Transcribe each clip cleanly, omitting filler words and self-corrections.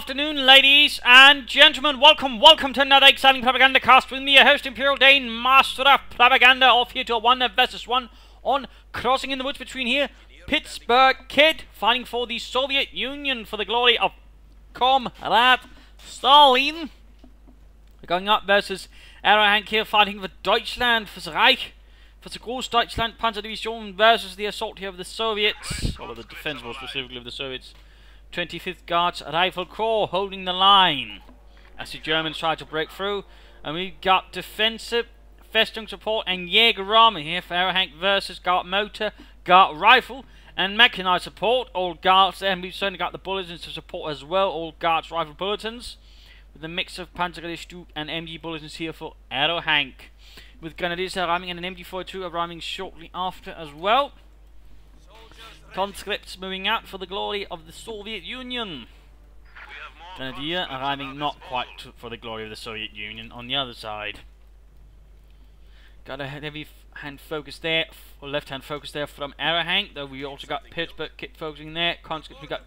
afternoon, ladies and gentlemen. Welcome to another exciting Propagandacast with me, your host, Imperial Dane, Master of Propaganda, off here to a 1 versus 1 on Crossing in the Woods between here, Pitzburgkid, fighting for the Soviet Union for the glory of Comrade Stalin. We're going up versus Aerohank here, fighting for Deutschland, for the Reich, for the Großdeutschland Panzerdivision versus the assault here of the Soviets, or the defense more specifically of the Soviets. 25th Guards Rifle Corps holding the line as the Germans try to break through. And we've got defensive Festung support and Jäger army here for Aerohank versus Guard Motor, Guard Rifle and Mechanized support. All Guards, and we've certainly got the bulletins to support as well. All Guards Rifle bulletins with a mix of Panzerdivision and MG bulletins here for Aerohank. With Grenadiers arriving and an MG42 arriving shortly after as well. Conscripts moving out for the glory of the Soviet Union. Grenadier arriving not quite for the glory of the Soviet Union on the other side. Got a heavy hand focus there, or left hand focus there from Aerohank, though we also got Pitzburgkid focusing there. Conscripts, we got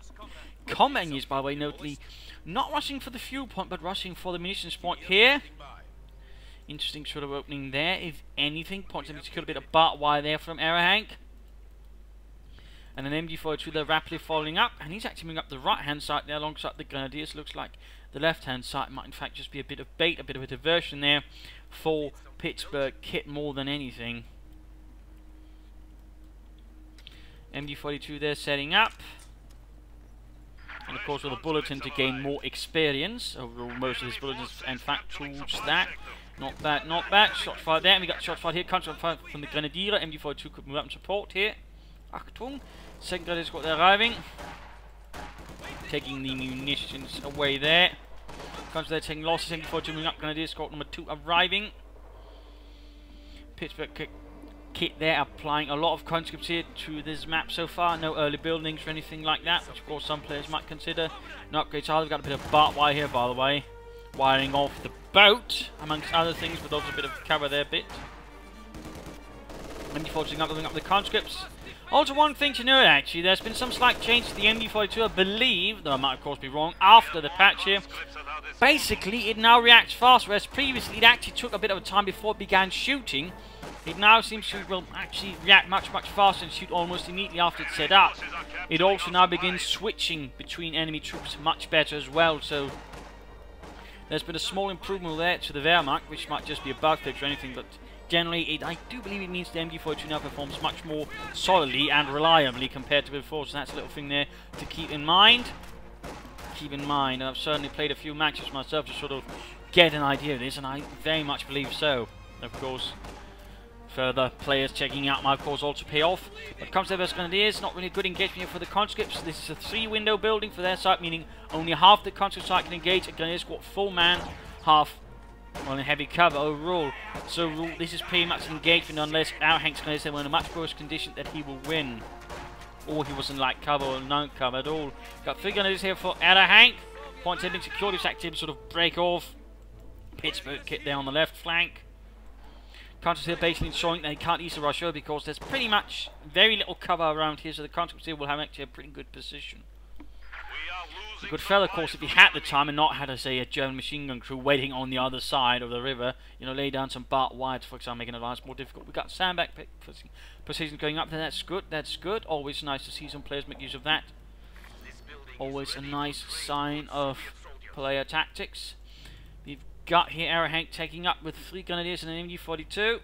Commandeers, by the way, notably not rushing for the fuel point but rushing for the munitions point here. Interesting sort of opening there, if anything. Points to secure a bit of barbed wire there from Aerohank. And an MG42 there rapidly following up, and he's actually moving up the right hand side there alongside the Grenadiers. Looks like the left hand side might in fact just be a bit of bait, a bit of a diversion there for Pitzburgkid more than anything. MG42 there setting up, and of course with a bulletin to gain more experience. Overall most of his bulletins in fact towards that. Not bad, not bad. Shots fired there, and we got shots fired here. Counter fire from the Grenadier. MG42 could move up and support here. Achtung, second Grenadier squad arriving, taking the munitions away there. Comes there taking losses, MG42 moving up, Grenadier squad number 2 arriving. Pitzburgkid there applying a lot of conscripts here to this map so far. No early buildings or anything like that, which of course some players might consider. No upgrades either. We've got a bit of barbed wire here, by the way, wiring off the boat amongst other things, but also a bit of cover there, bit. MG42 moving up the conscripts. Also, one thing to note, actually, there's been some slight change to the MG42, I believe, though I might of course be wrong, after the patch here. Basically, it now reacts fast, whereas previously it actually took a bit of a time before it began shooting. It now seems to will actually react much faster and shoot almost immediately after it's set up. It also now begins switching between enemy troops much better as well, so there's been a small improvement there to the Wehrmacht, which might just be a bug fix or anything, but generally, I do believe it means the MG42 now performs much more solidly and reliably compared to before, so that's a little thing there to keep in mind. And I've certainly played a few matches myself to sort of get an idea of this, and I very much believe so. Of course, further players checking out might of course also pay off. But comes there versus Grenadiers, not really a good engagement here for the conscripts. This is a 3-window building for their side, meaning only half the conscript side can engage. A Grenadier squad full man, half on a heavy cover overall. So this is pretty much an engagement unless Aerohank's Grenadiers were in a much worse condition that he will win. Or he wasn't like cover or no cover at all. Got 3 Grenadiers here for Aerohank. Points have been secured. This activity sort of break off. Pitzburgkid there on the left flank. Counters here basically showing that he can't easily rush over because there's pretty much very little cover around here, so the conscripts here will have actually a pretty good position. A good fella, of course, if he had the time and not had, say, a German machine gun crew waiting on the other side of the river, you know, lay down some barbed wire, for example, making it more difficult. We've got sandbag positions going up there. That's good. That's good. Always nice to see some players make use of that. Always a nice sign of player tactics. We've got here Aerohank taking up with 3 Grenadiers and an MG42.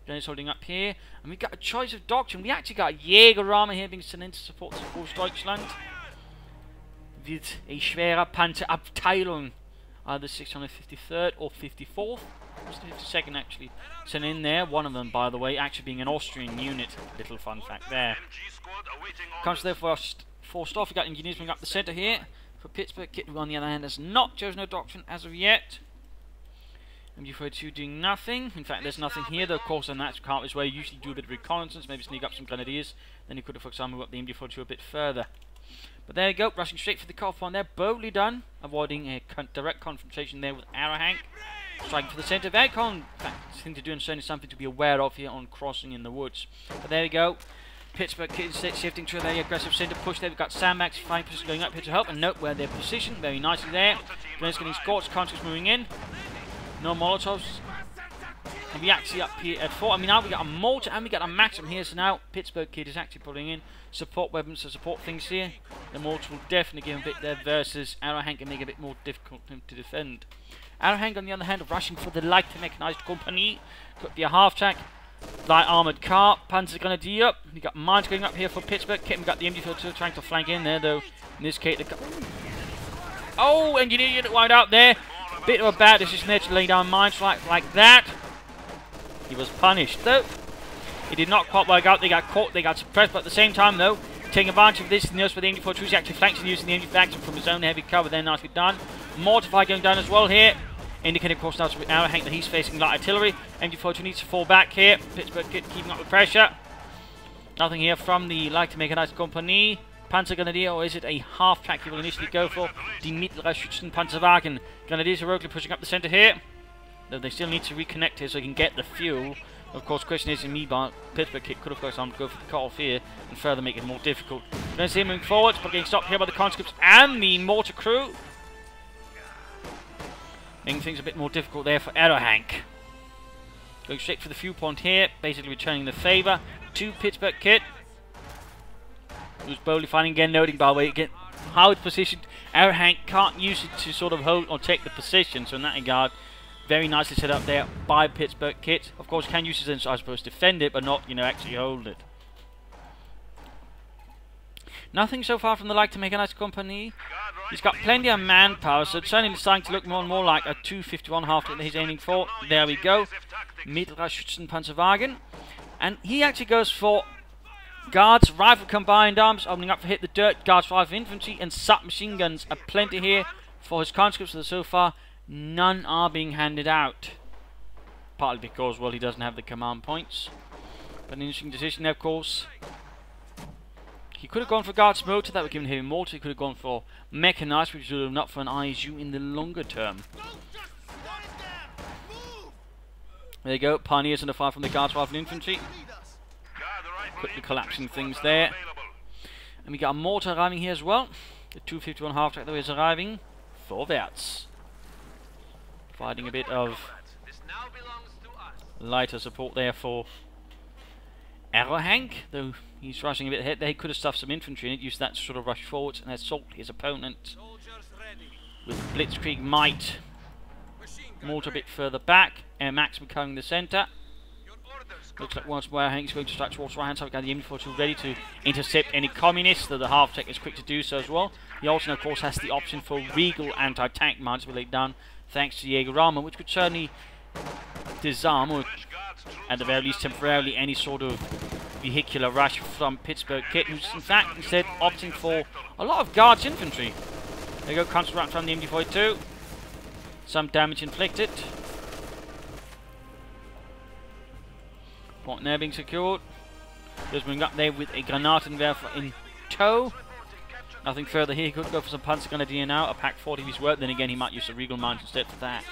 Grenadiers holding up here, and we've got a choice of doctrine. We actually got Jäger army here being sent in to support the Großdeutschland. With a schwerer Panzerabteilung, either 653rd or 54th. What's the 52nd actually sent in there? One of them, by the way, actually being an Austrian unit. Little fun fact there. Comes there first off. We got engineers bring up the centre here for Pitzburgkid, who on the other hand has not chosen a doctrine as of yet. MG42 doing nothing. In fact, there's nothing here, though. Of course, on that part is where you usually do a bit of reconnaissance, maybe sneak up some Grenadiers. Then you could have, for example, moved up the MG42 a bit further. But there you go, rushing straight for the cutoff point there, boldly done, avoiding a direct confrontation there with Aerohank. Striking for the centre. Very common thing to do, and certainly something to be aware of here on Crossing in the Woods. But there we go. Pitzburgkid shifting to the aggressive centre push there. We've got Sandbags, fine position going up here to help, and note where they're positioned very nicely there. Grenades getting scorched, Conscripts moving in. No Molotovs. And we actually up here at 4. I mean, now we got a mortar and we got a Maxim here, so now Pitzburgkid is actually putting in support weapons to support things here. The mortar will definitely give him a bit there versus Aerohank and make it a bit more difficult for him to defend. Aerohank, on the other hand, rushing for the light mechanized company. Could be a half-track. Light armoured car, Panzer Grenadier. We got mines going up here for Pitzburgkid. We got the MG42 trying to flank in there, though. In this case, oh, engineer unit wide out there. Bit of a bad decision there to lay down mines like that. He was punished, though. It did not quite work out. They got caught, they got suppressed, but at the same time, though, taking advantage of this, the nurse for the MG42 actually flanks and using the MG action from his own heavy cover. Then nicely done. Mortify going down as well here. Indicating, of course, now to Aerohank that he's facing light artillery. MG42 needs to fall back here. Pitzburgkid keeping up the pressure. Nothing here from the light mechanized company. Panzer Grenadier, or is it a half-track he will initially go for? Die Mittlere Schützenpanzerwagen. Grenadiers heroically pushing up the centre here. Though they still need to reconnect here so he can get the fuel. Of course, question is, in Meanwhile, Pitzburgkid could, of course, go for the cut-off here and further make it more difficult. We're going to see him moving forward, but getting stopped here by the conscripts and the mortar crew. Making things a bit more difficult there for Aerohank. Going straight for the fuel point here, basically returning the favour to Pitzburgkid. Who's boldly fighting again, noting, by the way, again, how it's positioned. Aerohank can't use it to sort of hold or take the position, so in that regard, very nicely set up there by Pitzburgkid. Of course, can use it, I suppose, defend it, but not, actually hold it. Nothing so far from the like to make a nice company. He's got plenty of manpower, so it's certainly starting to look more and more like a 251 half that he's aiming for. There we go. Mittlere Schützenpanzerwagen. And he actually goes for Guards, Rifle Combined Arms, opening up for Hit the Dirt, Guards, Rifle Infantry, and submachine guns are plenty here for his conscripts, so far none are being handed out. Partly because, well, he doesn't have the command points. But an interesting decision there, of course. He could have gone for Guards Motor, that would give him heavy mortar. He could have gone for Mechanized, which would have not for an ISU in the longer term. There you go, Pioneers under fire from the Guards Rifle Infantry. Quickly collapsing things there. And we got a mortar arriving here as well. The 251 half track, though, is arriving. Vorwärts. Providing a bit of lighter support there for Aerohank, though he's rushing a bit ahead there. He could have stuffed some infantry in it, used that to sort of rush forward and assault his opponent with blitzkrieg might. Mortar a bit further back, and Maxim covering the centre. Looks like once more Aerohank is going to strike towards the right hand side. We've got the MG42 ready to intercept any communists, though the half-tech is quick to do so as well. He also, of course, has the option for Regal anti-tank mines to be laid down thanks to Jaeger armor, which could certainly disarm, or at the very least temporarily, any sort of vehicular rush from Pitzburgkid, who's in fact instead opting for a lot of Guards infantry. There you go, constant round from the MG42. Some damage inflicted. Point there being secured. Just moving up there with a Granatenwerfer in tow. Nothing further here. He could go for some Panzer Grenadier now. A Pack 40 if he's worth. Then again, he might use the Regal mines instead for that.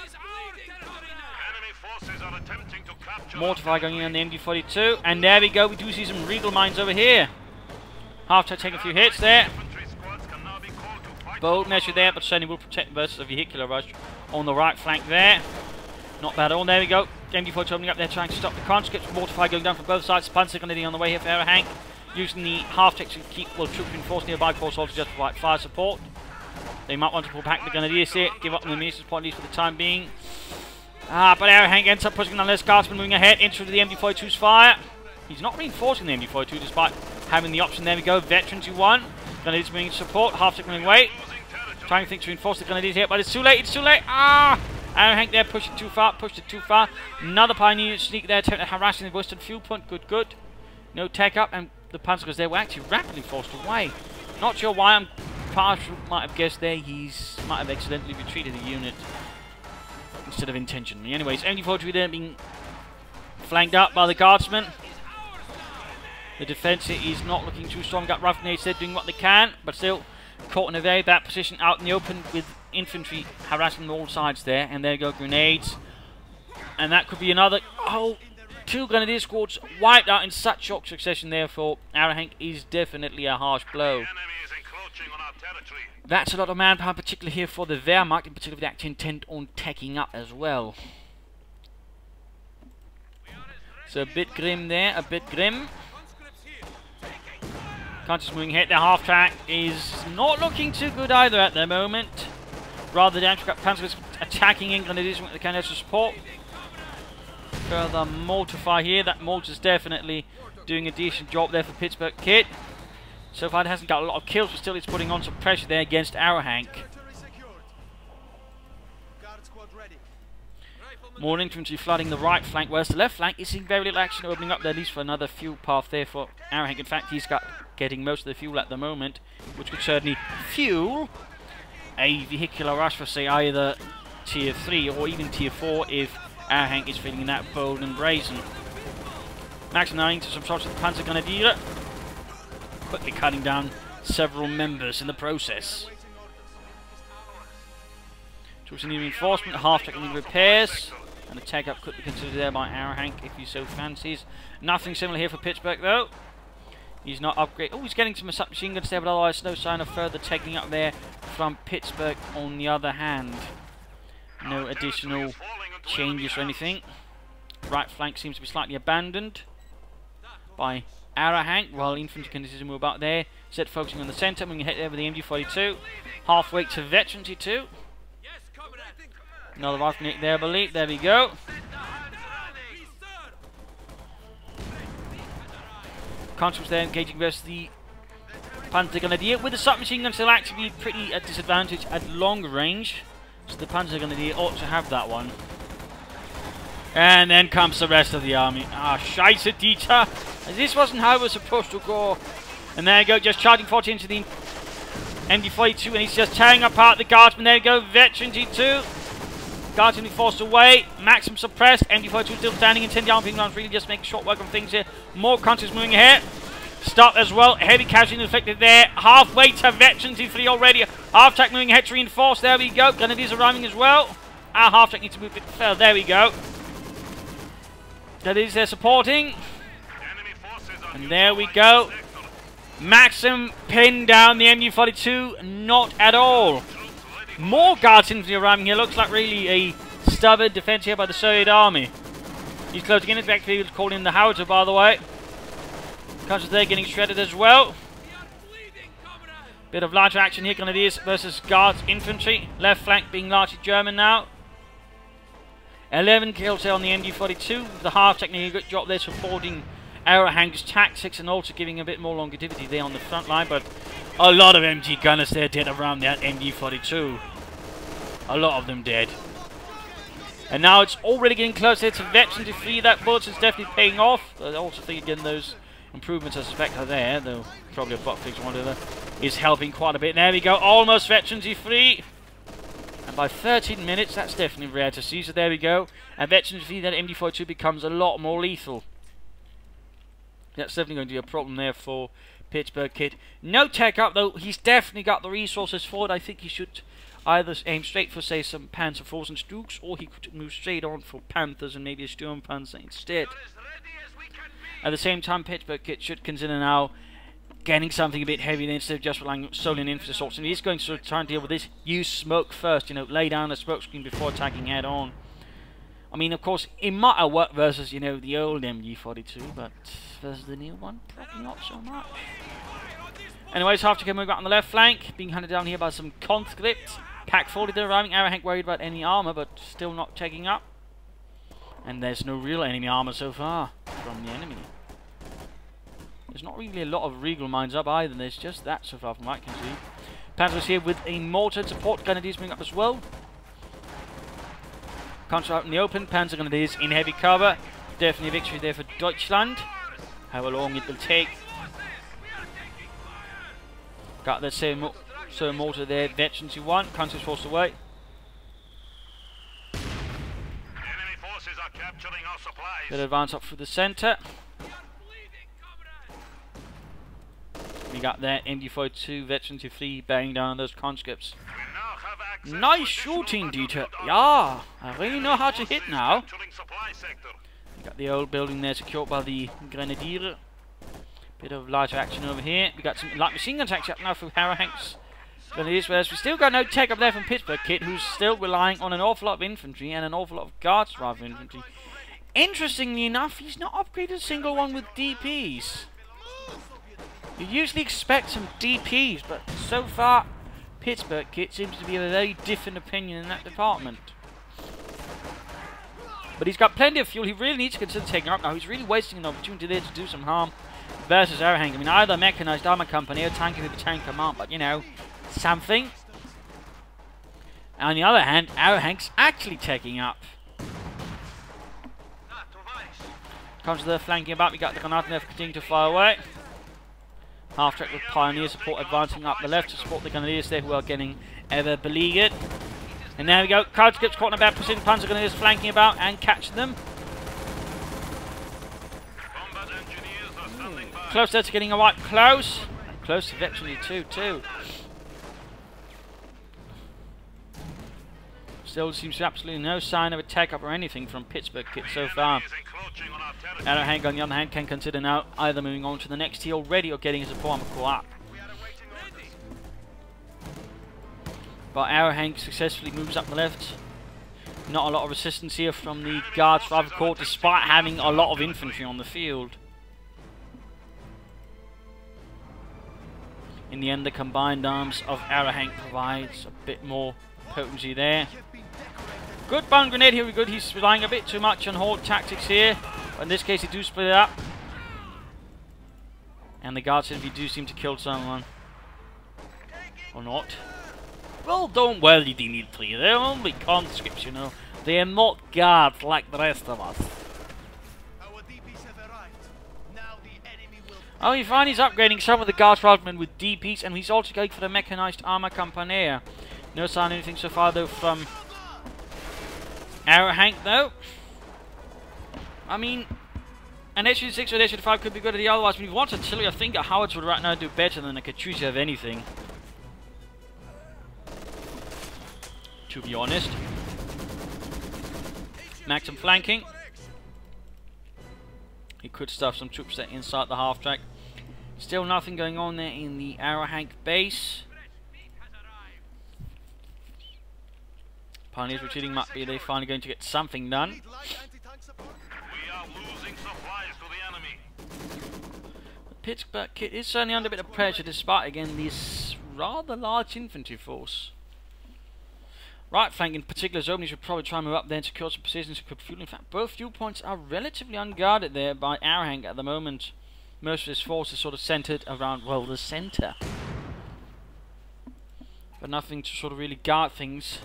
Mortify going in on the MG42. And there we go. We do see some Regal mines over here. Half-track taking a few hits there. Bold measure there, but certainly will protect versus a vehicular rush on the right flank there. Not bad at all. There we go. MG42 opening up there, trying to stop the conscripts. Mortify going down from both sides. Panzer Grenadier on the way here for Aerohank. Using the half-tech to keep troop reinforced nearby, of course, also just to provide fire support. They might want to pull back the Grenadiers here, give up on the munitions point at least for the time being. But Aerohank ends up pushing on less Guardsmen, moving ahead into the MG42's fire. He's not reinforcing the MG42 despite having the option. There we go. Veterans who won. Grenadiers moving support. Half-tech moving away. Trying to think to reinforce the Grenadiers here, but it's too late. It's too late. Aerohank there pushed it too far. Pushed it too far. Another Pioneer sneak there, harassing the western fuel point. Good, good. No tech up, and the Panzers there were actually rapidly forced away. Not sure why. I'm partial. Might have guessed there. Might have accidentally retreated the unit instead of intentionally. Anyways, MG42 there being flanked up by the Guardsmen. The defense here is not looking too strong. Got Rifle Grenades there doing what they can, but still caught in a very bad position out in the open with infantry harassing all sides there. And there go grenades. And that could be another. Oh, 2 Grenadier squads wiped out in such short succession, therefore Aerohank is definitely a harsh blow. That's a lot of manpower, particularly here for the Wehrmacht, in particular with the active intent on taking up as well. So a bit grim there, a bit grim. Country's moving ahead. The half track is not looking too good either at the moment. Rather than Panzers attacking England, it is with the cannons to support. Further mortar fire here. That mortar's definitely doing a decent job there for Pitzburgkid. So far it hasn't got a lot of kills, but still it's putting on some pressure there against Aerohank. More infantry flooding the right flank, whereas the left flank is seeing very little action opening up there, at least for another fuel path there for Aerohank. In fact, he's getting most of the fuel at the moment, which could certainly fuel a vehicular rush for, say, either Tier 3 or even Tier 4 if Aerohank is feeling that bold and brazen. Max 9 to some shots of the Panzer Grenadier, quickly cutting down several members in the process. Troops need reinforcement, half-track need repairs, and a take-up could be considered there by Aerohank if he so fancies. Nothing similar here for Pitzburg though. He's not upgraded. Oh, he's getting some submachine guns there, but otherwise no sign of further taking up there from Pitzburg on the other hand. No additional changes or anything. Right flank seems to be slightly abandoned by Aerohank, while infantry continues to move about there. Instead focusing on the centre, moving ahead there with the MG42. Halfway to Veterancy 2. Another rifle there, I believe. There we go. Constables there engaging versus the Panzer Grenadier. With the submachine guns, they'll actually be pretty at disadvantage at long range. So the Panzer Grenadier ought to have that one. And then comes the rest of the army. Ah, Scheiße, Dieter. This wasn't how it was supposed to go. And there you go, just charging 40 into the MD42, and he's just tearing apart the guardsmen. There you go, Veteran G2. Guardsmen forced away, Maxim suppressed, MD42 still standing, incendiary ping rounds really just making short work on things here. More countries moving ahead. Stop as well, heavy casualty inflicted there. Halfway to Veteran G3 already. Half-track moving ahead to reinforce, there we go. Grenadiers arriving as well. Our half-track needs to move a bit further, there we go. That is there supporting. And there we go. Maxim pinned down the MG42, not at all. More guards infantry arriving here. Looks like really a stubborn defense here by the Soviet army. He's closing in. In fact, he was calling in the howitzer, by the way. Countries there getting shredded as well. Bit of larger action here. Grenadiers versus guards infantry. Left flank being largely German now. 11 kills there on the MG42. The half-track doing a good job there supporting Aerohank's tactics and also giving a bit more longevity there on the front line, but a lot of MG gunners there dead around that MG42. A lot of them dead. And now it's already getting closer to Veteran to free. That bullets is definitely paying off. I also think again those improvements I suspect are there, though probably a bot fix or whatever is helping quite a bit. There we go, almost Veteran free. And by 13 minutes, that's definitely rare to see. So there we go. And Veteran free, that MG42 becomes a lot more lethal. That's definitely going to be a problem there for Pitzburgkid. No tech up though. He's definitely got the resources for it. I think he should either aim straight for, say, some Panzer IV and Stooks, or he could move straight on for Panthers and maybe a Sturmpanzer instead. At the same time, Pitzburgkid should consider now getting something a bit heavier instead of just relying solely on infantry assaults. And he's going to try and deal with this. Use smoke first, you know, lay down a smoke screen before attacking head on. I mean, of course, it might have worked versus, you know, the old MG42, but versus the new one, probably not so much. Anyways, half to move back on the left flank, being hunted down here by some conscripts. Pack 40 they're arriving. Aerohank worried about any armor, but still not taking up. And there's no real enemy armor so far from the enemy. There's not really a lot of Regal mines up either. There's just that so far from what I can see. Panzers here with a mortar and support. Grenadiers moving up as well. Contra out in the open. Panzer Grenadiers in heavy cover. Definitely a victory there for Deutschland. How long it will take. Got the same mortar there. Veterans 1. Countries forced away. Enemy forces are capturing our supplies. Bit of advance up through the centre. We got that MG42 Veteran 3 bearing down on those conscripts. Nice shooting, Dieter. Yeah, I really know how to hit now. Got the old building there secured by the Grenadier. Bit of lighter action over here. We got some light machine gun attacks up now through Aerohanks. Grenadiers, whereas we still got no tech up there from Pitzburgkid, who's still relying on an awful lot of infantry and an awful lot of guards rather infantry. Interestingly enough, he's not upgraded a single one with DPs. You usually expect some DPs, but so far, Pitzburgkid seems to be of a very different opinion in that department. But he's got plenty of fuel. He really needs to consider taking up now. He's really wasting an opportunity there to do some harm versus Aerohank. I mean, either mechanized armor company or tank with a tank command, but you know, something. On the other hand, Aerohank's actually taking up. Comes to the flanking about. We got the Granate there continuing to fire away. Half track with Pioneer support advancing up the left to support the Grenadiers there, who are getting ever beleaguered. And there we go. CoH2 caught in a bad position. Panzer Grenadiers flanking about and catching them. Close there to getting a right close. Close to victory too. Still seems to be absolutely no sign of attack up or anything from Pitzburgkid so far. Aerohank on the other hand can consider now either moving on to the next tier already or getting his support armor corps up. But Aerohank successfully moves up the left. Not a lot of resistance here from the Guards Survival Corps despite having a lot of infantry on the field. In the end, the combined arms of Aerohank provides a bit more potency there. Good bound grenade here, good. He's relying a bit too much on horde tactics here. But in this case, he do split it up. And the Guards simply do seem to kill someone. Or not. Well, don't worry, Dimitri. They're only conscripts, you know. They are not guards like the rest of us. Oh, he finally is upgrading some of the Guards riflemen with DPs, and he's also going for the mechanized armor company. No sign of anything so far, though, from Aerohank, though. I mean, an HU6 or an HU5 could be good at the otherwise. When you want artillery, I think a Howitzer would right now do better than a Katyusha of anything. To be honest. Maxim flanking. He could stuff some troops there inside the half track. Still nothing going on there in the Aerohank base. Pioneers retreating, might be they finally going to get something done. We are losing supplies to the enemy. Pitzburgkid is certainly under a bit of pressure despite again this rather large infantry force. Right flank in particular, Zobni should probably try and move up there and secure some positions to fuel. In fact, both viewpoints are relatively unguarded there by Aerohank at the moment. Most of his force is sort of centered around, well, the center. But nothing to sort of really guard things.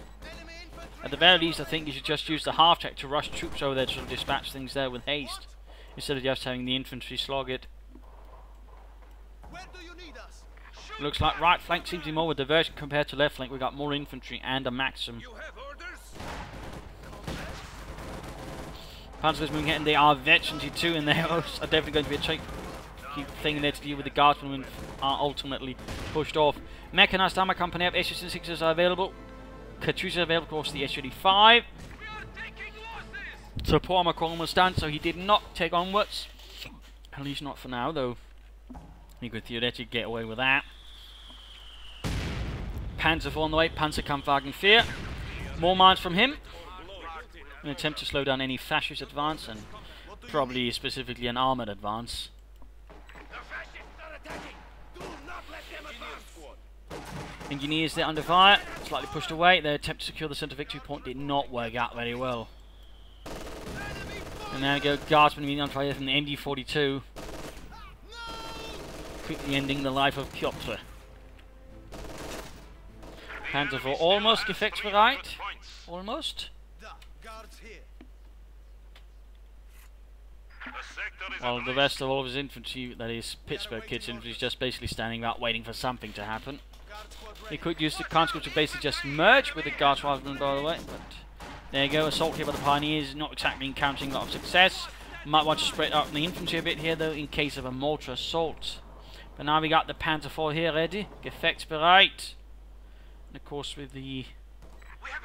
At the very least, I think you should just use the half-track to rush troops over there to sort of dispatch things there with haste, instead of just having the infantry slog it. Looks like right flank seems to be more of a diversion compared to left flank. We've got more infantry and a Maxim. Panzers moving ahead, and they are veterans too, and they are definitely going to be a tricky thing there to deal with. The Guardsmen when are ultimately pushed off. Mechanized armor company up, SU-6s are available. Katyusha available, of course, the SU-5. Support armor column was done, so he did not take onwards. At least not for now, though. He could theoretically get away with that. Panzer IV on the way, Panzerkampfwagen 4. More mines from him. An attempt to slow down any fascist advance, and probably specifically an armoured advance. Engineers there under fire, slightly pushed away. Their attempt to secure the centre victory point did not work out very well. And there we go, Guardsmen being on fire from the MD-42. Quickly ending the life of Piotr. Panzer IV almost gefechtsbereit. Almost. While the rest of all of his infantry, that is Pitzburgkid's infantry, is just basically standing about waiting for something to happen. He could use the conscripts to basically just merge with the Guards riflemen, by the way. But there you go, assault here by the Pioneers, not exactly encountering a lot of success. Might want to spread out the infantry a bit here, though, in case of a mortar assault. But now we got the Panzer IV here ready, gefechtsbereit. And of course with the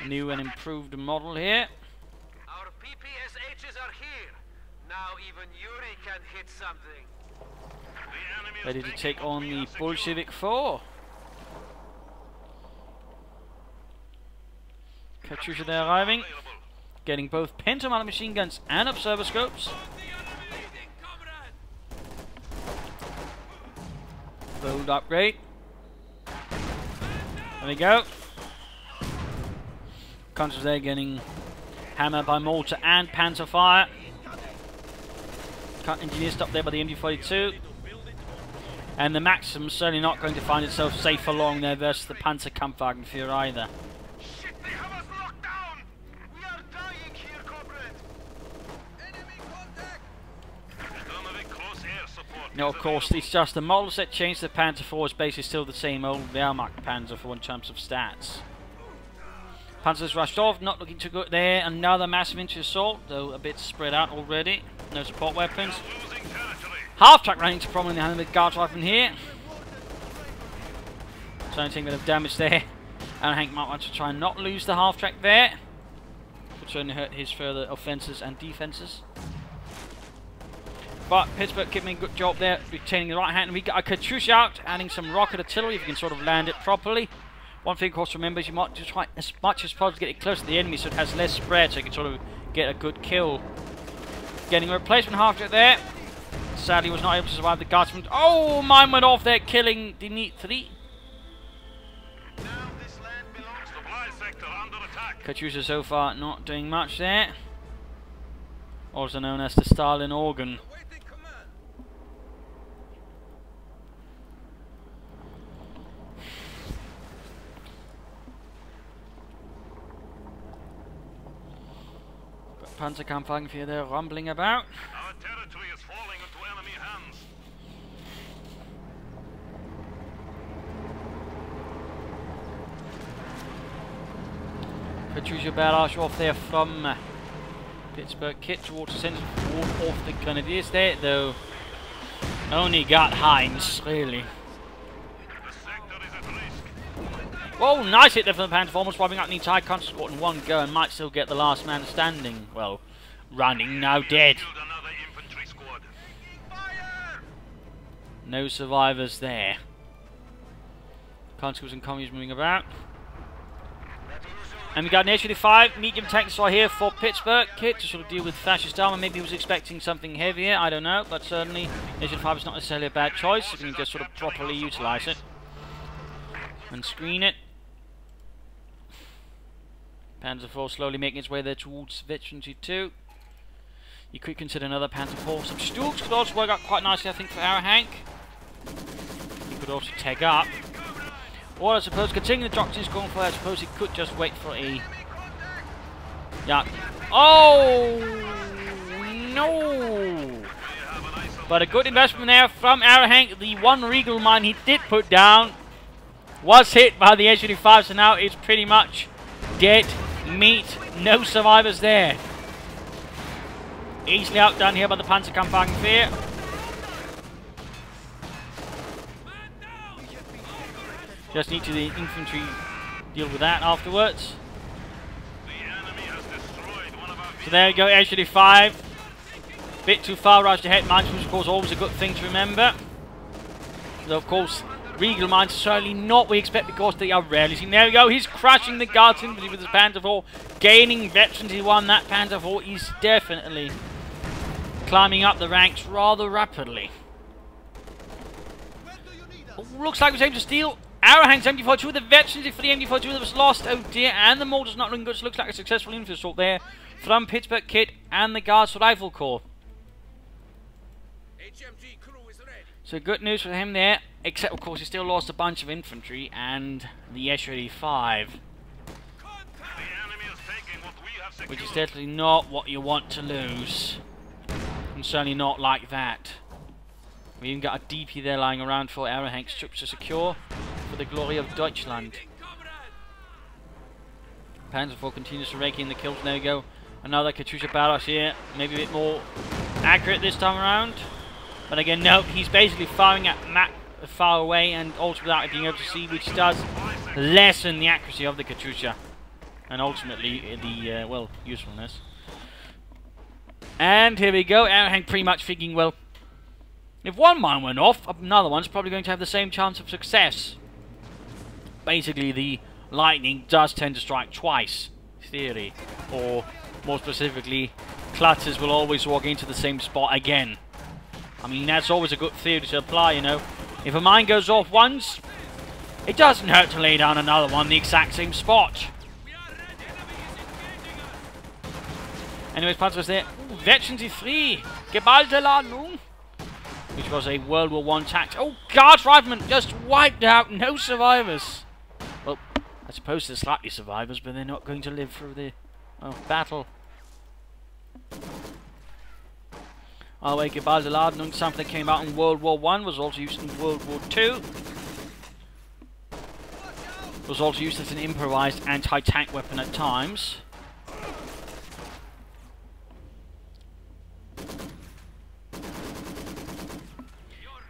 new and improved model here. Our PPSHs are here. Now even Yuri can hit something. The enemy is Ready to taking take what on we the have secured. Bolshevik 4. Katyusha there arriving, Available. getting both Pentamala machine guns and observer scopes. Bold upgrade. There we go. Counters there getting hammered by mortar and panzer fire. Engineer stopped there by the MD-42. And the Maxim's certainly not going to find itself safe for long there versus the Panzerkampfwagenführer either. Shit, they have us locked down! We are dying here, comrade! Enemy contact! Donovic close air support. Now, is of course, available. it's just the model set changed. The Panzer IV is basically still the same old Wehrmacht Panzer IV in terms of stats. Panzer's rushed off, not looking too good there. Another massive infantry assault, though a bit spread out already. No support weapons. Losing territory. Half-track running to prominently handle with guard rifle here. Trying to take a bit of damage there. Aerohank might want to try and not lose the half-track there. Could certainly hurt his further offences and defences. But Pitzburgkid made a good job there, retaining the right hand. And we got a Katyusha out, adding some rocket artillery if you can sort of land it properly. One thing, of course, remember is you might just try as much as possible to get it close to the enemy so it has less spread, so you can sort of get a good kill. Getting a replacement half-track there. Sadly, was not able to survive the guardsman. Oh, mine went off there, killing Dimitri. Now this land belongs to Supply sector under attack. Katyusha so far not doing much there. Also known as the Stalin organ. awaiting command. Panzerkampfwagenführer there rumbling about. Our territory is falling into enemy hands. Katyusha barrage off there from Pitzburgkid towards the centre of the Grenadiers there, though only got Heinz, really. The sector is at risk. Whoa, nice hit there from the Panther, almost wiping out the entire country squad in one go and might still get the last man standing. Well, running, now dead. Killed another infantry squad. Fire! No survivors there. Conscripts and commies moving about. And we got an HU-5 medium tank destroyer here for Pitzburgkid to sort of deal with fascist armor. Maybe he was expecting something heavier, I don't know, but certainly HU-5 is not necessarily a bad choice if you can just sort of properly utilise it and screen it. Panzer IV slowly making its way there towards Veterancy 2. You could consider another Panzer IV. Some Stooks could also work out quite nicely, I think, for Aerohank. He could also tag up. Or I suppose, continuing the doctrine he's going for, I suppose he could just wait for a... Yeah. Oh! No! But a good investment there from Aerohank. The one Regal mine he did put down was hit by the HU-5, so now it's pretty much dead meat. No survivors there. Easily outdone here by the Panzerkampfwagenführer. Just need to the infantry deal with that afterwards. The enemy has destroyed one of our So there we go, HU-5. Bit too far rushed ahead, mines, which of course always a good thing to remember. Though of course, Regal mines are certainly not what we expect because they are rarely seen. There we go, he's crushing the guards infantry with his Panzer IV, gaining veterancy 1. That Panzer IV is definitely climbing up the ranks rather rapidly. Oh, looks like we're able to steal Aerohank's MD-42, the veterancy for the MD-42 that was lost. Oh dear, and the mortar's not looking good, so looks like a successful infantry assault there from Pitzburgkid and the Guards Rifle Corps. HMG crew is ready. So good news for him there, except of course he still lost a bunch of infantry and the HU-5, The enemy is taking what we have secured. which is definitely not what you want to lose. And certainly not like that. We even got a DP there lying around for Aerohank's troops to secure for the glory of Deutschland. Panzer IV continues to rake in the kills. There we go. Another Katyusha barrage here. Maybe a bit more accurate this time around. But again, no, he's basically firing at far away and also without being able to see, which does lessen the accuracy of the Katyusha. And ultimately, the, well, usefulness. And here we go, Aerohank pretty much thinking, well, if one mine went off, another one's probably going to have the same chance of success. Basically, the lightning does tend to strike twice, theory. Or, more specifically, clutters will always walk into the same spot again. I mean, that's always a good theory to apply, you know. If a mine goes off once, it doesn't hurt to lay down another one in the exact same spot. Anyways, Panzer was there. Wetschen Sie free! Geballte Ladung! Which was a World War I tactic. Oh, Guards Riflemen just wiped out. No survivors. Well, I suppose there's slightly survivors, but they're not going to live through the battle. Our way, Geballte Ladung, something that came out in World War I, was also used in World War II. Was also used as an improvised anti-tank weapon at times.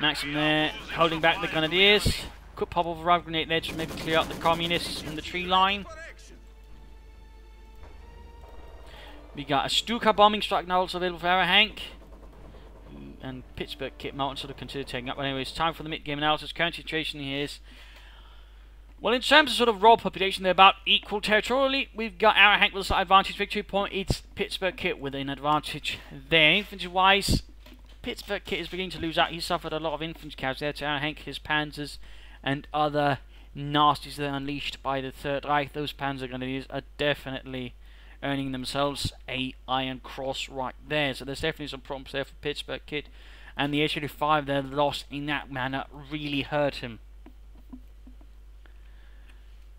Maxim there, holding back the grenadiers. Could pop off a rubber grenade there to maybe clear out the communists in the tree line. We got a Stuka bombing strike now also available for Aerohank. And Pitzburgkid might sort of consider taking up. But anyways, time for the mid-game analysis. Current situation here is, well, in terms of sort of raw population, they're about equal territorially. We've got Aerohank with a slight advantage. Victory point, it's Pitzburgkid with an advantage there. Infantry-wise, Pitzburgkid is beginning to lose out. He suffered a lot of infantry casualties there to Aerohank, his panzers, and other nasties that are unleashed by the Third Reich. Those panzer grenadiers are definitely earning themselves a Iron Cross right there. So there's definitely some problems there for Pitzburgkid. And the H-85, their loss in that manner really hurt him.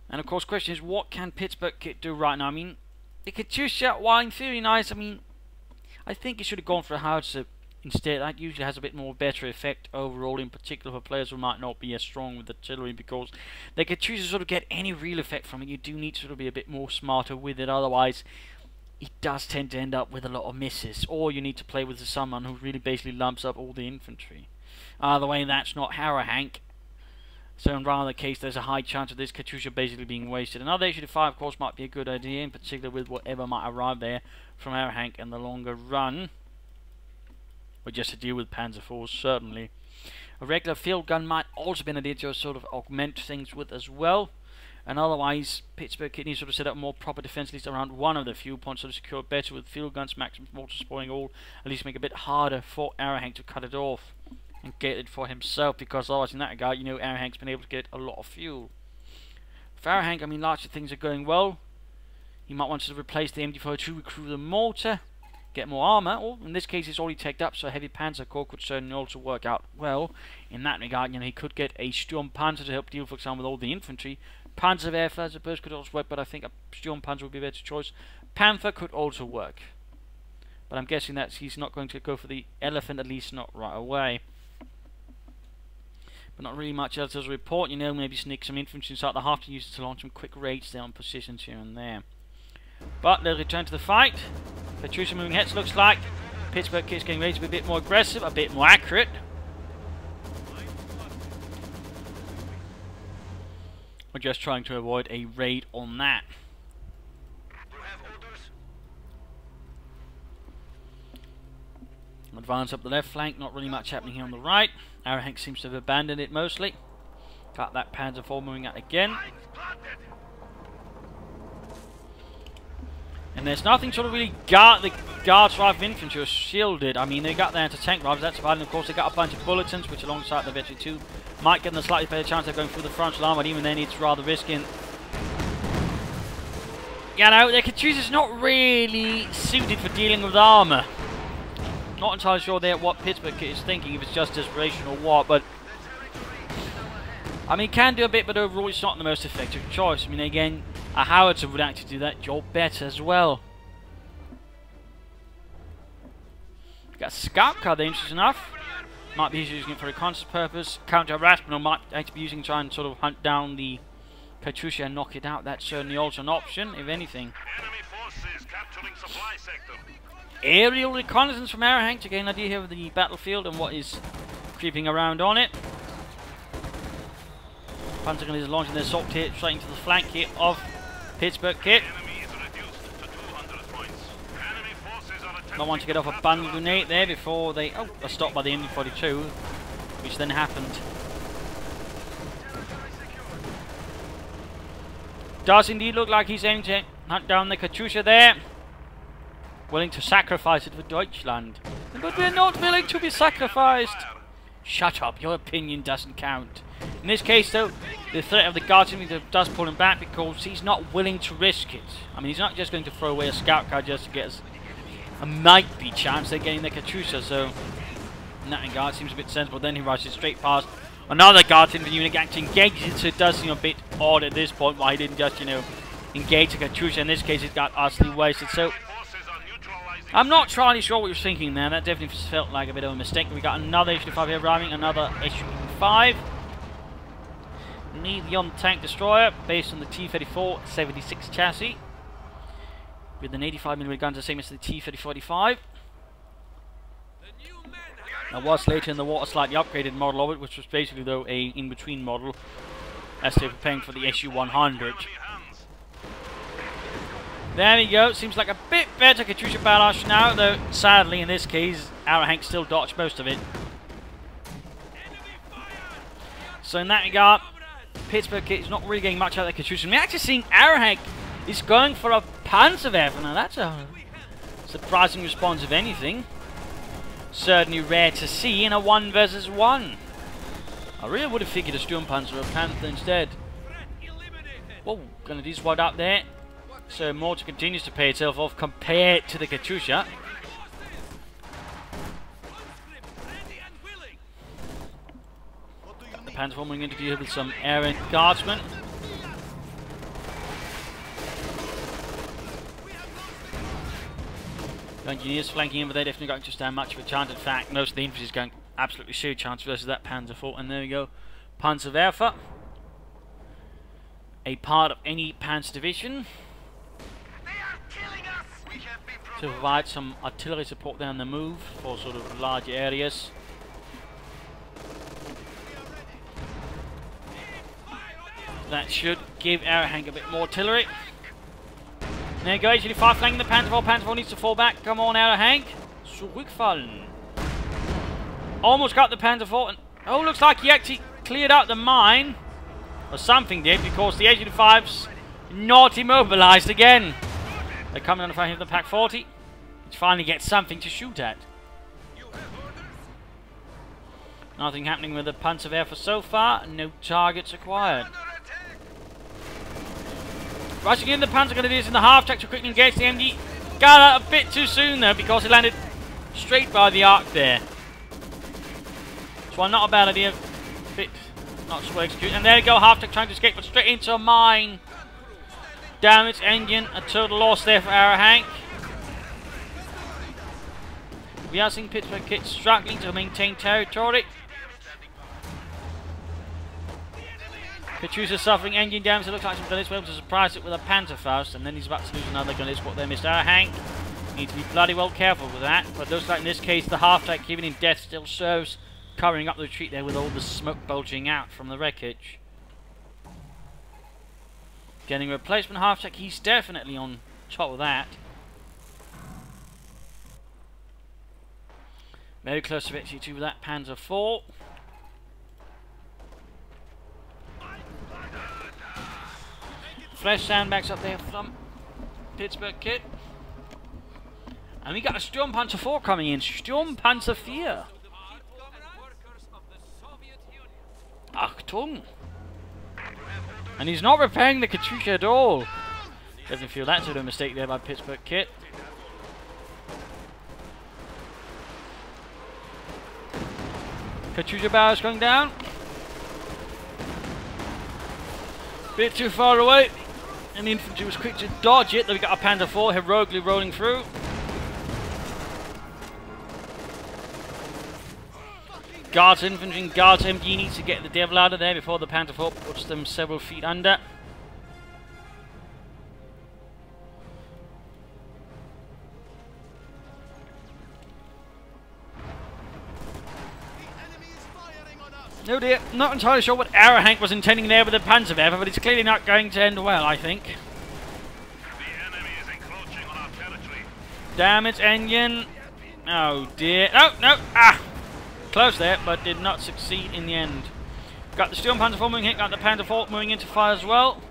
And of course, the question is, what can Pitzburgkid do right now? I mean, the Katyusha, while in theory nice, I mean, I think he should have gone for a howitzer instead. That usually has a bit more better effect overall, in particular for players who might not be as strong with artillery, because they could choose to sort of get any real effect from it. You do need to sort of be a bit more smarter with it, otherwise it does tend to end up with a lot of misses. Or you need to play with someone who really basically lumps up all the infantry. Either way, that's not Aerohank. So in rather case, there's a high chance of this Katyusha basically being wasted. Another H-85, of course, might be a good idea, in particular with whatever might arrive there from Aerohank in the longer run. Or just to deal with Panzer IVs, certainly. A regular field gun might also be an idea to sort of augment things with as well. And otherwise, Pitzburgkid needs to sort of set up more proper defense, at least around one of the fuel points, so to secure better with field guns, maximum mortar spoiling all, at least make it a bit harder for Aerohank to cut it off and get it for himself, because otherwise in that regard, you know, Aerohank's been able to get a lot of fuel. For Aerohank, I mean, largely things are going well. He might want to replace the MD-42, recruit the mortar, get more armor, or in this case it's already taken up, so a heavy panzer corps could certainly also work out well. In that regard, you know, he could get a Sturm Panzer to help deal, for example, with all the infantry. Panzerwerfer, I suppose, could also work, but I think a Sturm Panzer would be a better choice. Panther could also work, but I'm guessing that he's not going to go for the Elephant, at least not right away. But not really much else as a report, you know, maybe sneak some infantry inside the half to use it to launch some quick raids there on positions here and there. But let's return to the fight. Katyusha moving heads, looks like Pitzburgkid's getting ready to be a bit more aggressive, a bit more accurate. We're just trying to avoid a raid on that. Advance up the left flank, not really much happening here on the right. Aerohank seems to have abandoned it mostly. Got that Panzer IV moving out again. And there's nothing sort of really guard the Guards Rifle infantry are shielded. I mean, they got their anti-tank rifles, that's about it. And of course, they got a bunch of bulletins, which alongside the Veteran 2 might give them a slightly better chance of going through the frontal armor, but even then it's rather risky. You know, the Katyusha's not really suited for dealing with armor. Not entirely sure there what Pitzburgkid is thinking, if it's just desperation or what, but I mean, can do a bit, but overall it's not the most effective choice. I mean, again, a howitzer would actually do that job better as well. We've got a scout car there, interesting enough. Might be using it for a concert purpose. Counter-harassment, or might actually be using to try and sort of hunt down the Katyusha and knock it out. That's certainly also an option, if anything. Enemy forces capturing supply sector. Aerial reconnaissance from Aerohank to get an idea here of the battlefield and what is creeping around on it. Panzer is launching their assault here straight into the flank here of Pitzburgkid. Enemy is reduced to 200 points. Enemy forces are attacking. Not want to get off a bundle grenade there before they are stopped by the MD42, which then happened. Does indeed look like he's aiming to hunt down the Katyusha there. Willing to sacrifice it for Deutschland. But we're not willing to be sacrificed. Shut up, your opinion doesn't count. In this case though, the threat of the Guardian does pull him back because he's not willing to risk it. I mean, he's not just going to throw away a scout car just to get us a might-be chance of getting the Katyusha, so in that regard it seems a bit sensible. Then he rushes straight past another Guardian unit actually engages it, so it does seem a bit odd at this point why he didn't just, you know, engage the Katyusha. In this case it got utterly wasted, so I'm not entirely sure what you're thinking there. That definitely felt like a bit of a mistake. We got another Su-5 here arriving, another Su-5. Need the on-tank destroyer based on the T-34 76 chassis with an 85mm gun, the same as the T-3045. There was later in the war a slightly upgraded model of it, which was basically though a in-between model as they were preparing for the Su-100. There we go. Seems like a bit better Katyusha barrage now, though sadly in this case Aerohank still dodged most of it. So in that regard, Pitzburgkid is not really getting much out of the Katyusha. We're actually seeing Aerohank is going for a Panzerwerfer. Now that's a surprising response if anything. Certainly rare to see in a 1 versus 1. I really would have figured a Sturmpanzer or a Panther instead. Whoa, gonna do what up there. So Mortar continues to pay itself off compared to the Katyusha. The Panzer forming into deal with some air guardsmen. The engineers flanking in, but they definitely don't stand much of a chance. In fact, most of the infantry is going absolutely zero chance versus that Panzer IV. And there we go, Panzerwerfer, a part of any Panzer division, to provide some artillery support there on the move for sort of large areas. That should give Aerohank a bit more artillery. There you go, Su-5 flanking the Panzer IV. Panzer IV needs to fall back. Come on, Aerohank. Zurückfallen. Almost got the Panzer IV. And, oh, looks like he actually cleared out the mine. Or something did, because the Su-5's not immobilized again. They're coming on the front of the Pak 40, which finally gets something to shoot at. Nothing happening with the Panzerwerfer so far. No targets acquired. Rushing in, the Panzer Grenadiers in the half-track to quickly engage the MD. Got out a bit too soon though, because it landed straight by the arc there. So not a bad idea. Bit not so well executed. And there we go, half-track trying to escape, but straight into a mine. Damaged engine, a total loss there for Aerohank. We are seeing Pitzburgkid struggling to maintain territory. Katyusha suffering engine damage. It looks like some Gunnis were able to surprise it with a Panzerfaust, and then he's about to lose another Gunnis. What there, Mr. Aerohank. Need to be bloody well careful with that. But looks like in this case the half-track, even in death, still serves, covering up the retreat there with all the smoke bulging out from the wreckage. Getting a replacement half-track, he's definitely on top of that. Very close to victory to that Panzer IV. Fresh sandbags up there from Pitzburgkid. And we got a Sturmpanzer IV coming in. Sturmpanzer IV. Achtung! And he's not repairing the Katyusha at all. Doesn't feel that sort of mistake there by Pitzburgkid. Katyusha barrage going down. Bit too far away. And the infantry was quick to dodge it. Then we got a Panzer IV heroically rolling through. Guards infantry and Guards MG needs to get the devil out of there before the Panzer IV puts them several feet under. No dear, not entirely sure what Aerohank was intending there with the Panzerwerfer, but it's clearly not going to end well, I think. The enemy is encroaching on our territory. Damn it, engine. Oh dear. Oh, no. Ah! Close there, but did not succeed in the end. Got the Sturm Panzer IV moving hit, got the Panzer IV moving into fire as well.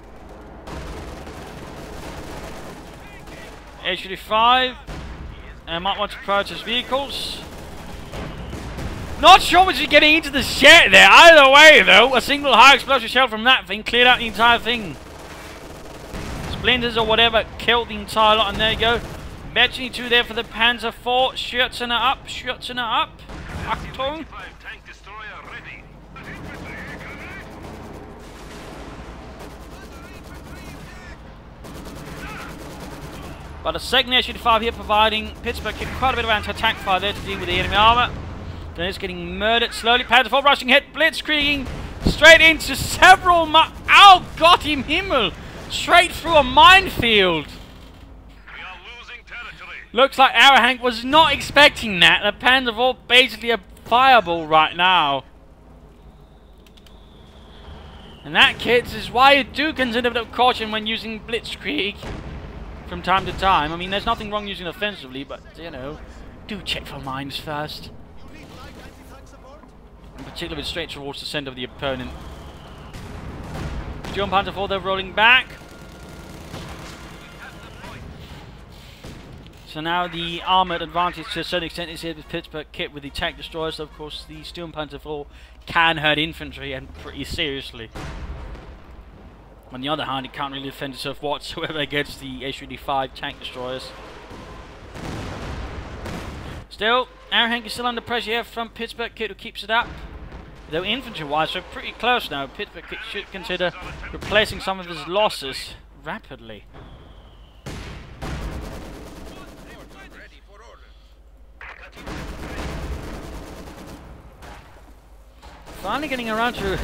H-35. Might want to prioritize vehicles. Not sure what you're getting into the shed there. Either way, though, a single high explosive shell from that thing cleared out the entire thing. Splinters or whatever killed the entire lot, and there you go. Betching 2 there for the Panzer IV. Schürzen her up, Schürzen her up. Achtung. Tank destroyer ready. But the second H-35 here providing Pitzburgkid quite a bit of anti-tank fire there to deal with the enemy armour. Then it's getting murdered slowly. Panzer IV rushing hit, blitzkrieging straight into several oh, Gott im Himmel! Straight through a minefield. We are losing territory. Looks like Aerohank was not expecting that. The Panzer IV basically a fireball right now. And that, kids, is why you do consider a bit of caution when using blitzkrieg from time to time. I mean, there's nothing wrong using it offensively, but, you know, do check for mines first. In particular, with straight towards the center of the opponent. Sturm Panzer IV, they're rolling back. So now the armoured advantage to a certain extent is here with Pitzburgkid with the tank destroyers. Of course, the Sturm Panzer IV can hurt infantry, and pretty seriously. On the other hand, it can't really defend itself whatsoever against the H-35 tank destroyers. Still, Aerohank is still under pressure here from Pitzburgkid, who keeps it up. Though infantry-wise, we're pretty close now. Pitzburgkid should consider replacing some of his losses rapidly. Finally getting around to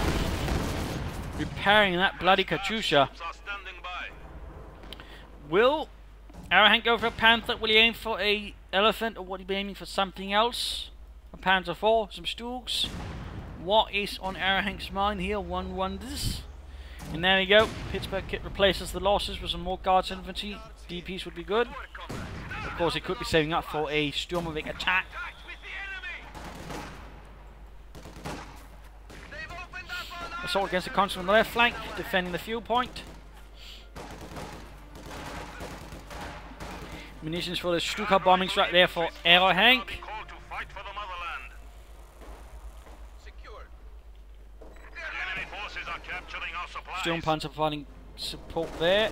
repairing that bloody Katyusha. Will Aerohank go for a Panther? Will he aim for a Elephant, or would he be aiming for something else? A Panzer IV, some Stugs. What is on Aerohank's mind here? One wonders. And there we go. Pitzburgkid replaces the losses with some more guards infantry. DPs would be good. Of course, he could be saving up for a Sturmovik attack. Assault against the console on the left flank, defending the fuel point. Munitions for the Stuka bombings right there for Aerohank. Sturm Panzer providing support there.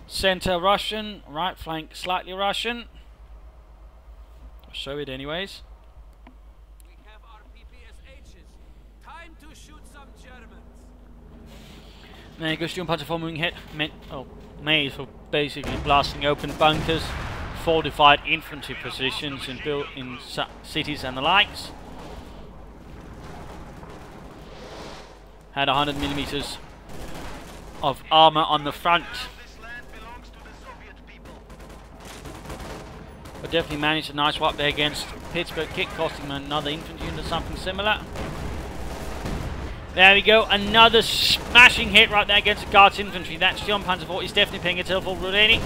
Center Russian, right flank slightly Russian. I'll show it anyways. We have our PPSHs. Time to shoot some Germans. There you go, Sturm Panzer IV moving hit. Made for basically blasting open bunkers, fortified infantry positions in cities and the likes. Had 100mm of armor on the front, but definitely managed a nice wipe there against Pitzburgkid, costing him another infantry unit or something similar. There we go, another smashing hit right there against the Guards infantry. That Sturm Panzer IV is definitely paying itself off already.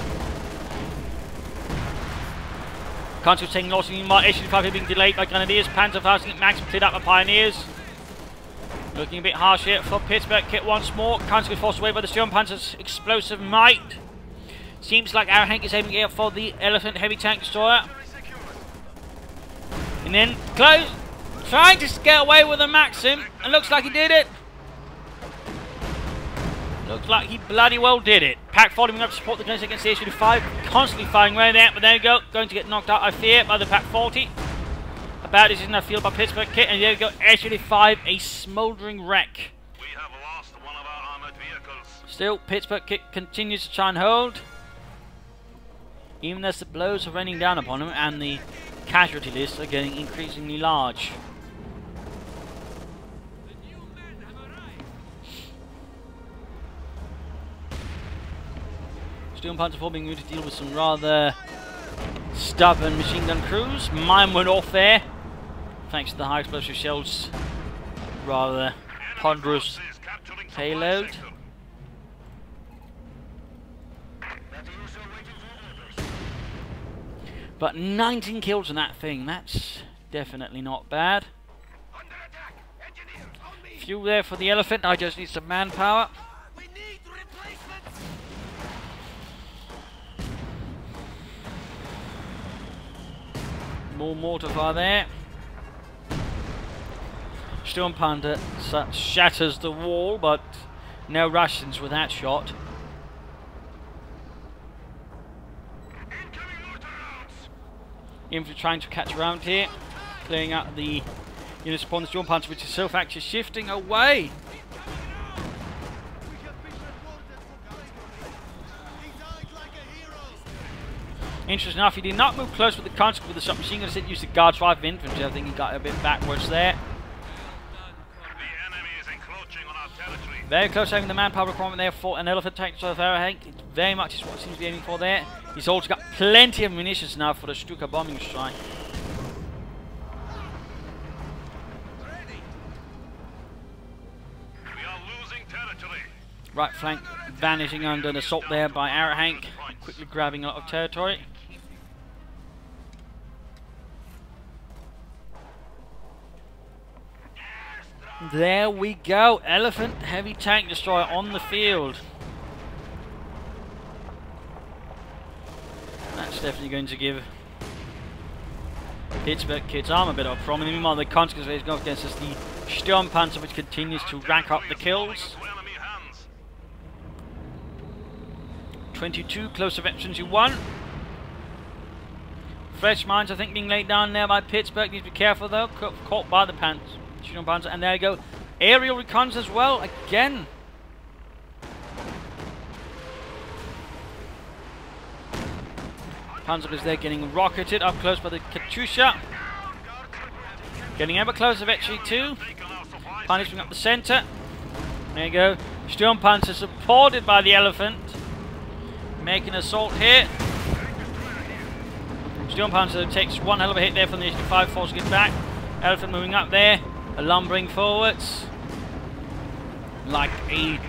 Country was taking losses, meanwhile H-35 being delayed by Grenadiers. Panzer Fausting at max, cleared up by Pioneers. Looking a bit harsh here for Pitzburgkid once more. Country was forced away by the Sturm Panzer's explosive might. Seems like Aerohank is aiming here for the Elephant heavy tank destroyer. And then close. Trying to get away with a Maxim, and looks like he did it. Looks like he bloody well did it. Pack following up to support the guns against the H-35, constantly firing away there, but there you go, going to get knocked out, I fear, by the Pack 40. A bad decision I feel by Pitzburgkid, and there you go, H-35, a smouldering wreck. We have lost one of our armored vehicles. Still, Pitzburgkid continues to try and hold, even as the blows are raining down upon him, and the casualty lists are getting increasingly large. Sturm Panzer IV being moved to deal with some rather stubborn machine gun crews. Mine went off there, thanks to the high explosive shells. Rather ponderous payload. But 19 kills on that thing, that's definitely not bad. Under attack! Engineer, on me! Fuel there for the elephant, I just need some manpower. We need replacements! More mortar fire there. Storm Panther shatters the wall, but no Russians with that shot. Incoming mortar rounds! Infantry trying to catch around here, clearing out the units upon the Storm Panther, which is self-actually shifting away. Interesting enough, he did not move close with the conscript with the submachine gun. Instead, used the guard drive of infantry. I think he got a bit backwards there. The enemy is encroaching on our territory. Very close having the manpower requirement there for an elephant tank. So Aerohank, it very much is what he seems to be aiming for there. He's also got plenty of munitions now for the Stuka bombing strike. We are losing territory. Right flank vanishing under an assault there by Aerohank, quickly grabbing a lot of territory. There we go, elephant heavy tank destroyer on the field. That's definitely going to give Pitzburgkid's arm a bit of a problem. Meanwhile, the conscript is going against us, the Storm Panther, which continues to rack up the kills. To enemy hands. 22 close veterans to 1. Fresh mines, I think, being laid down there by Pittsburgh. Need to be careful though. Caught by the Storm Panther, and there you go. Aerial recons as well again. Panzer is there getting rocketed up close by the Katyusha. Getting ever closer eventually too. Punishing up the centre. There you go. Storm Panther supported by the elephant. Making an assault here. Storm Panther takes one hell of a hit there from the HQ5 force to get back. Elephant moving up there. Lumbering forwards. Like a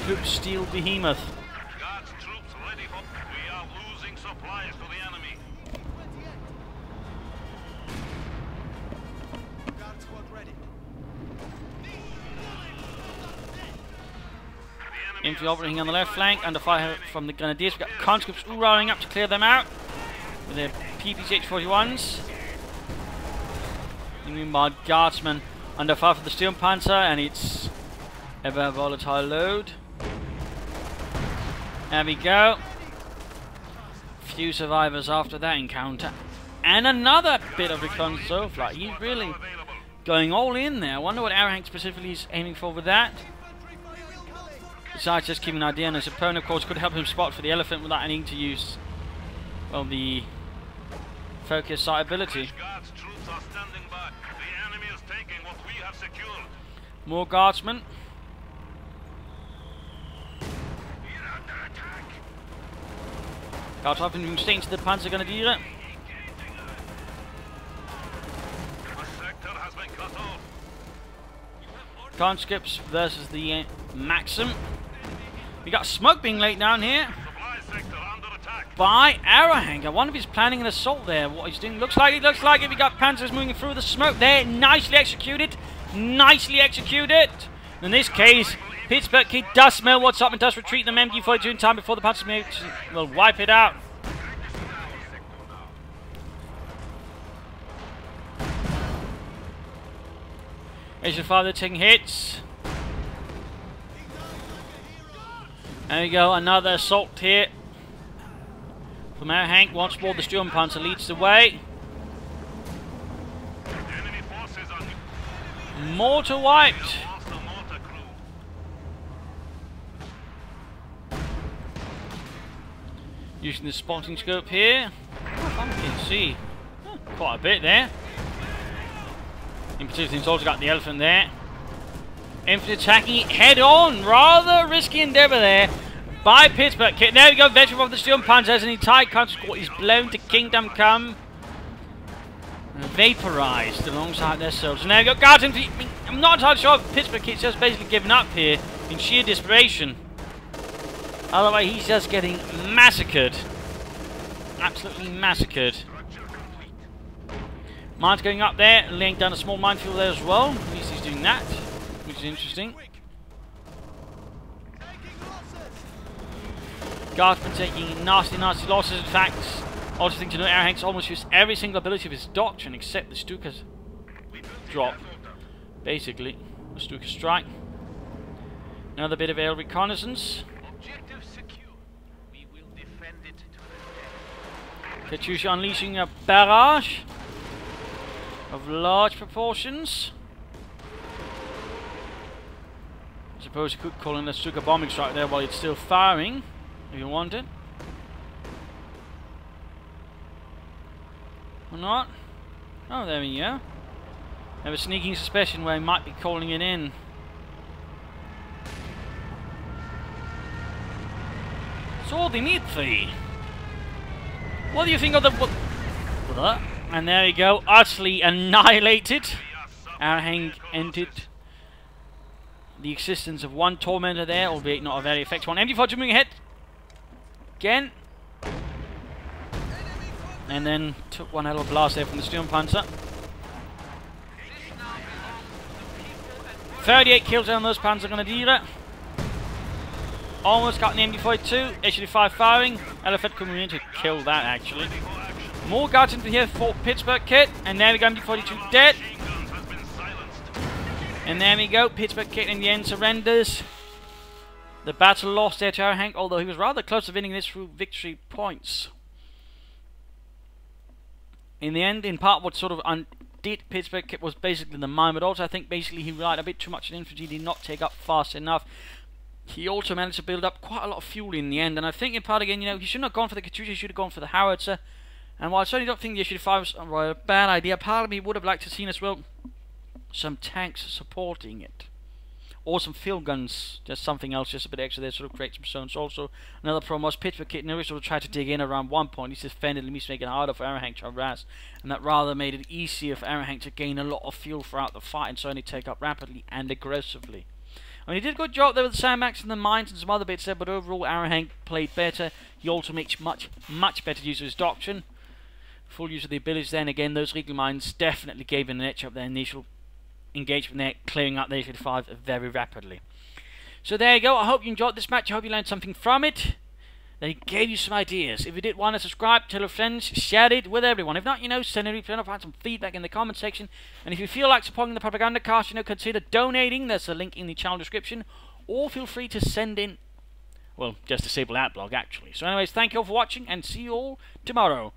hoop steel behemoth. Guards troops ready for. We are losing supplies to the enemy. Guard squad ready. Infantry operating on the left flank, under fire from the Grenadiers. We've got conscripts all rolling up to clear them out with their PPCH-41s. Meanwhile, Guardsmen under fire from the Storm Panther, and it's ever volatile load. There we go. Few survivors after that encounter. And another bit of recon so far. He's really going all in there. I wonder what Aerohank specifically is aiming for with that. Besides just keeping an idea on his opponent, of course, could help him spot for the elephant without needing to use, well, the focus sight ability. Guards troops are standing by. The enemy is taking what we have secured. More guardsmen. Guardsmen moving straight into the Panzer Grenadier. The sector has been cut off. Conscripts versus the Maxim. We got smoke being laid down here Supply sector under attack. by Aerohank. I wonder if he's planning an assault there. What he's doing looks like it. We got Panzers moving through the smoke there. Nicely executed. Nicely executed. In this case, Pitzburgkid does smell what's up and does retreat the MG42 in time before the Panzers will wipe it out. There's your father taking hits. There we go, another assault here from Aerohank. Once more, the Storm Panther leads the way. Enemy forces are Mortar wiped. lost the mortar crew. Using the spotting scope here. I can see quite a bit there. In particular, he's also got the elephant there. Infantry attacking it head on. Rather risky endeavour there by Pitzburgkid. There we go, veteran of the Storm Panther as an entire country is blown to Kingdom Come. Vaporised alongside their soldiers. And there we go, Guards Infantry. I'm not entirely sure if Pitzburgkid's just basically given up here in sheer desperation. Otherwise, he's just getting massacred. Absolutely massacred. Mines going up there, laying down a small minefield there as well. At least he's doing that, which is interesting. Guardsman taking nasty losses. In fact, also thing to know, Aerohank's almost used every single ability of his doctrine except the Stuka's drop. Basically, the Stuka strike. Another bit of air reconnaissance. Objective secure. We will defend it to the death. CoH2 unleashing a barrage of large proportions. I suppose you could call in a Stuka bombing strike there while it's still firing, if you wanted. Or not? Oh, there we go. I have a sneaking suspicion where he might be calling it in. So, Dimitri, what do you think of the... And there you go, utterly annihilated. Aerohank ended the existence of one tormentor there, albeit not a very effective one. MG4 moving ahead. Again. And then took one hell of a blast there from the Sturmpanzer. 38 kills on those Panzergrenadiere. Almost got an MD42, HD5 firing. Elephant coming in to kill that actually. More guards into here for Pitzburgkid, and there we go, MD42 dead. And there we go, Pitzburgkid in the end surrenders. The battle lost there to Aerohank, although he was rather close to winning this through victory points. In the end, in part, what sort of undid Pitzburgkid was basically the mine, but also I think basically he relied a bit too much on infantry, did not take up fast enough. He also managed to build up quite a lot of fuel in the end, and I think in part again, you know, he shouldn't have gone for the CoH2, he should have gone for the howitzer. And while I certainly don't think the HD5 was a bad idea, part of me would have liked to have seen as well some tanks supporting it. Or some field guns, just something else, just a bit extra there, sort of create some zones. Also, another problem was Pitzburgkid never sort of tried to dig in around one point. He's defended and he's making it harder for Aerohank to harass. And that rather made it easier for Aerohank to gain a lot of fuel throughout the fight and certainly take up rapidly and aggressively. I mean, he did a good job there with the sandbags and the mines and some other bits there, but overall Aerohank played better. He also makes much better use of his doctrine. Full use of the abilities then. Again, those Regal mines definitely gave him an edge up their initial engagement there, clearing up the HD5 very rapidly. So there you go. I hope you enjoyed this match. I hope you learned something from it. That it gave you some ideas. If you did want to subscribe, tell your friends, share it with everyone. If not, you know, send a replay, find some feedback in the comment section. And if you feel like supporting the Propagandacast, you know, consider donating. There's a link in the channel description. Or feel free to send in, well, just disable that blog actually. So anyways, thank you all for watching and see you all tomorrow.